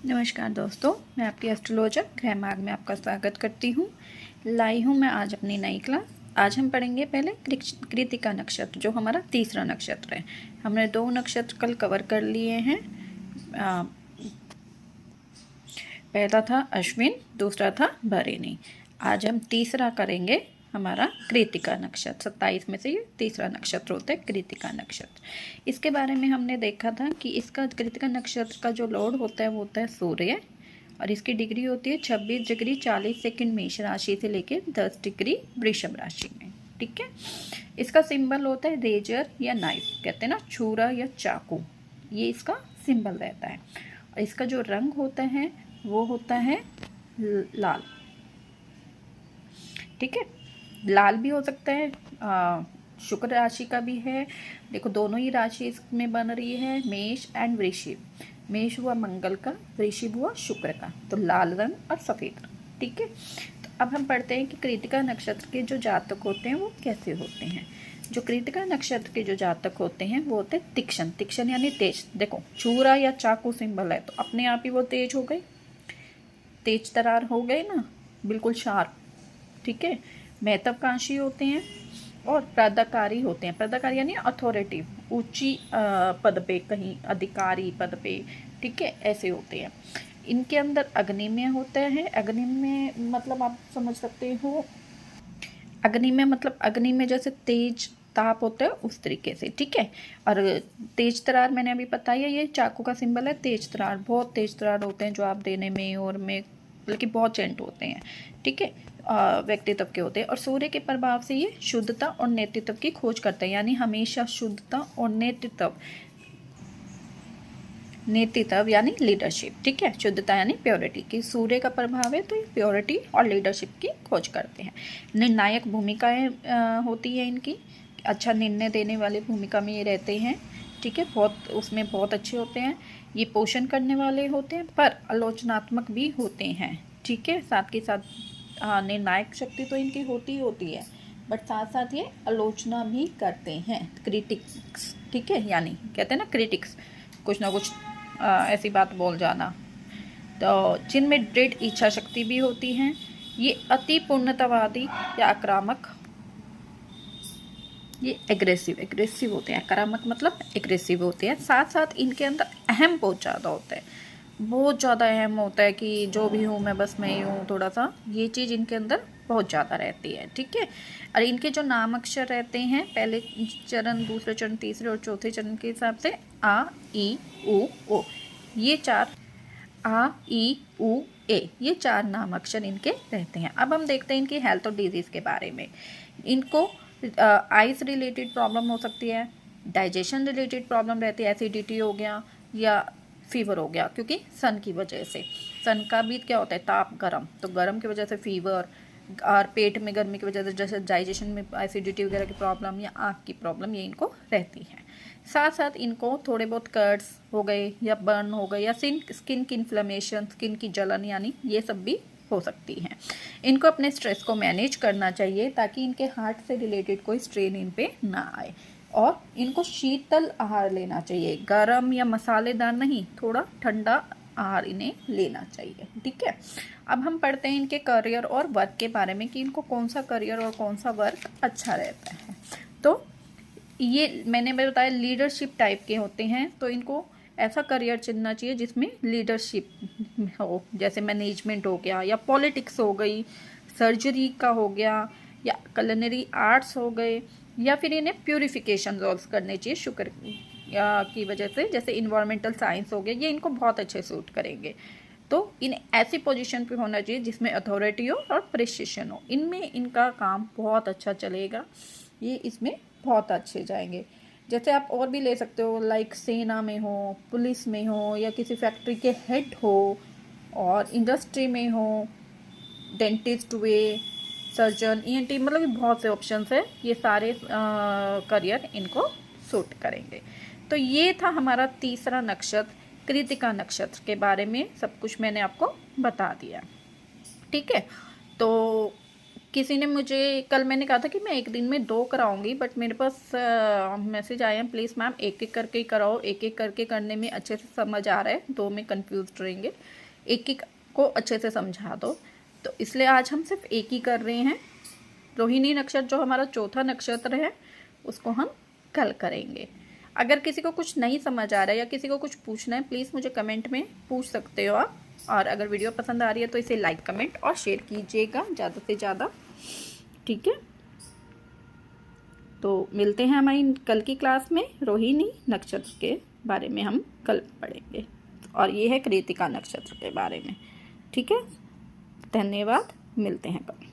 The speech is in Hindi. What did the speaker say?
नमस्कार दोस्तों, मैं आपकी एस्ट्रोलॉजर ग्रह मार्ग में आपका स्वागत करती हूँ। लाई हूँ मैं आज अपनी नई क्लास। आज हम पढ़ेंगे पहले कृतिका नक्षत्र, जो हमारा तीसरा नक्षत्र है। हमने 2 नक्षत्र कल कवर कर लिए हैं। पहला था अश्विन, दूसरा था भरेनी। आज हम तीसरा करेंगे, हमारा कृतिका नक्षत्र। 27 में से ये तीसरा नक्षत्र होता है कृतिका नक्षत्र। इसके बारे में हमने देखा था कि इसका कृतिका नक्षत्र का जो लॉर्ड होता है वो होता है सूर्य, और इसकी डिग्री होती है 26 डिग्री 40 सेकंड मेष राशि से लेकर 10 डिग्री वृषभ राशि में। ठीक है। इसका सिंबल होता है रेजर या नाइफ, कहते हैं ना, छुरा या चाकू, ये इसका सिंबल रहता है। और इसका जो रंग होता है वो होता है लाल। ठीक है, लाल भी हो सकता है, शुक्र राशि का भी है। देखो दोनों ही राशि इसमें बन रही है, मेष एंड वृश्चिक। मेष हुआ मंगल का, वृश्चिक हुआ शुक्र का, तो लाल रंग और सफ़ेद रंग। ठीक है, तो अब हम पढ़ते हैं कि कृतिका नक्षत्र के जो जातक होते हैं वो कैसे होते हैं। जो कृतिका नक्षत्र के जो जातक होते हैं वो होते हैं तीक्ष्ण। तीक्ष्ण यानी तेज। देखो छुरा या चाकू सिंबल है, तो अपने आप ही वो तेज हो गए, तेज तरार हो गए ना, बिल्कुल शार्प। ठीक है, महत्वाकांक्षी होते हैं और पदाधिकारी होते हैं। पदाधिकारी यानी अथॉरिटी, ऊंची पद पे, कहीं अधिकारी पद पे। ठीक है, ऐसे होते हैं। इनके अंदर अग्निमय होता है। अग्निमय मतलब आप समझ सकते हो, अग्निमय मतलब अग्नि में जैसे तेज ताप होता है उस तरीके से। ठीक है, और तेज तरार मैंने अभी बताया, ये चाकू का सिंबल है। तेज तरार, बहुत तेज तरार होते हैं, जो आप देने में और में बल्कि बहुत चेंट होते हैं। ठीक है, व्यक्तित्व के होते हैं। और सूर्य के प्रभाव से ये शुद्धता और नेतृत्व की खोज करते हैं, यानी हमेशा शुद्धता और नेतृत्व यानी लीडरशिप। ठीक है, शुद्धता यानी प्योरिटी की सूर्य का प्रभाव है, तो ये प्योरिटी और लीडरशिप की खोज करते हैं। निर्णायक भूमिकाएं होती है इनकी, अच्छा निर्णय देने वाली भूमिका में ये रहते हैं। ठीक है, बहुत उसमें बहुत अच्छे होते हैं। ये पोषण करने वाले होते हैं, पर आलोचनात्मक भी होते हैं। ठीक है, साथ के साथ निर्णायक शक्ति तो इनकी होती है, बट साथ साथ ये आलोचना भी करते हैं, क्रिटिक्स। ठीक है, यानी कहते हैं ना क्रिटिक्स, कुछ ना कुछ ऐसी बात बोल जाना। तो जिनमें दृढ़ इच्छा शक्ति भी होती है। ये अति पूर्णतावादी या आक्रामक, ये एग्रेसिव होते हैं। आक्रामक मतलब एग्रेसिव होते हैं। साथ साथ इनके अंदर अहम बहुत ज़्यादा होता है, बहुत ज़्यादा अहम होता है कि जो भी हूँ मैं, बस मैं ही हूँ, थोड़ा सा ये चीज़ इनके अंदर बहुत ज़्यादा रहती है। ठीक है, और इनके जो नाम अक्षर रहते हैं, पहले चरण, दूसरे चरण, तीसरे और चौथे चरण के हिसाब से आ, ई, उ, ओ, ये 4, आ, ई, उ, ए, ये 4 नाम अक्षर इनके रहते हैं। अब हम देखते हैं इनकी हेल्थ और डिजीज़ के बारे में। इनको आइज रिलेटेड प्रॉब्लम हो सकती है, डाइजेशन रिलेटेड प्रॉब्लम रहती है, एसिडिटी हो गया या फीवर हो गया, क्योंकि सन की वजह से। सन का भी क्या होता है, ताप, गर्म, तो गर्म की वजह से फीवर, और पेट में गर्मी की वजह से जैसे डाइजेशन में एसिडिटी वगैरह की प्रॉब्लम या आँख की प्रॉब्लम, ये इनको रहती है। साथ साथ इनको थोड़े बहुत कर्ड्स हो गए या बर्न हो गए या स्किन की इन्फ्लेमेशन, स्किन की जलन, यानी ये सब भी हो सकती हैं। इनको अपने स्ट्रेस को मैनेज करना चाहिए, ताकि इनके हार्ट से रिलेटेड कोई स्ट्रेन इन पे ना आए। और इनको शीतल आहार लेना चाहिए, गर्म या मसालेदार नहीं, थोड़ा ठंडा आहार इन्हें लेना चाहिए। ठीक है, अब हम पढ़ते हैं इनके करियर और वर्क के बारे में, कि इनको कौन सा करियर और कौन सा वर्क अच्छा रहता है। तो ये मैंने बताया लीडरशिप टाइप के होते हैं, तो इनको ऐसा करियर चुनना चाहिए जिसमें लीडरशिप हो, जैसे मैनेजमेंट हो गया, या पॉलिटिक्स हो गई, सर्जरी का हो गया, या कलनरी आर्ट्स हो गए, या फिर इन्हें प्यूरिफिकेशन रोल्स करने चाहिए शुक्र की वजह से, जैसे इन्वायरमेंटल साइंस हो गया, ये इनको बहुत अच्छे सूट करेंगे। तो इन्हें ऐसी पोजीशन पे होना चाहिए जिसमें अथॉरिटी हो और प्रिसिशन हो, इनमें इनका काम बहुत अच्छा चलेगा, ये इसमें बहुत अच्छे जाएंगे। जैसे आप और भी ले सकते हो, लाइक सेना में हो, पुलिस में हो, या किसी फैक्ट्री के हेड हो, और इंडस्ट्री में हो, डेंटिस्ट हुए, सर्जन, ईएनटी, मतलब कि बहुत से ऑप्शंस है। ये सारे करियर इनको सूट करेंगे। तो ये था हमारा तीसरा नक्षत्र कृतिका नक्षत्र के बारे में सब कुछ मैंने आपको बता दिया। ठीक है, तो किसी ने मुझे कल मैंने कहा था कि मैं एक दिन में 2 कराऊंगी, बट मेरे पास मैसेज आए हैं प्लीज़ मैम एक एक करके ही कराओ, एक एक करके करने में अच्छे से समझ आ रहा है, 2 में कंफ्यूज रहेंगे, एक एक को अच्छे से समझा दो। तो इसलिए आज हम सिर्फ एक ही कर रहे हैं। रोहिणी नक्षत्र जो हमारा चौथा नक्षत्र है उसको हम कल करेंगे। अगर किसी को कुछ नहीं समझ आ रहा है या किसी को कुछ पूछना है प्लीज़ मुझे कमेंट में पूछ सकते हो आप। और अगर वीडियो पसंद आ रही है तो इसे लाइक कमेंट और शेयर कीजिएगा ज़्यादा से ज़्यादा, ठीक है। तो मिलते हैं हमारी कल की क्लास में। रोहिणी नक्षत्र के बारे में हम कल पढ़ेंगे और ये है कृतिका नक्षत्र के बारे में, ठीक है। धन्यवाद, मिलते हैं कल।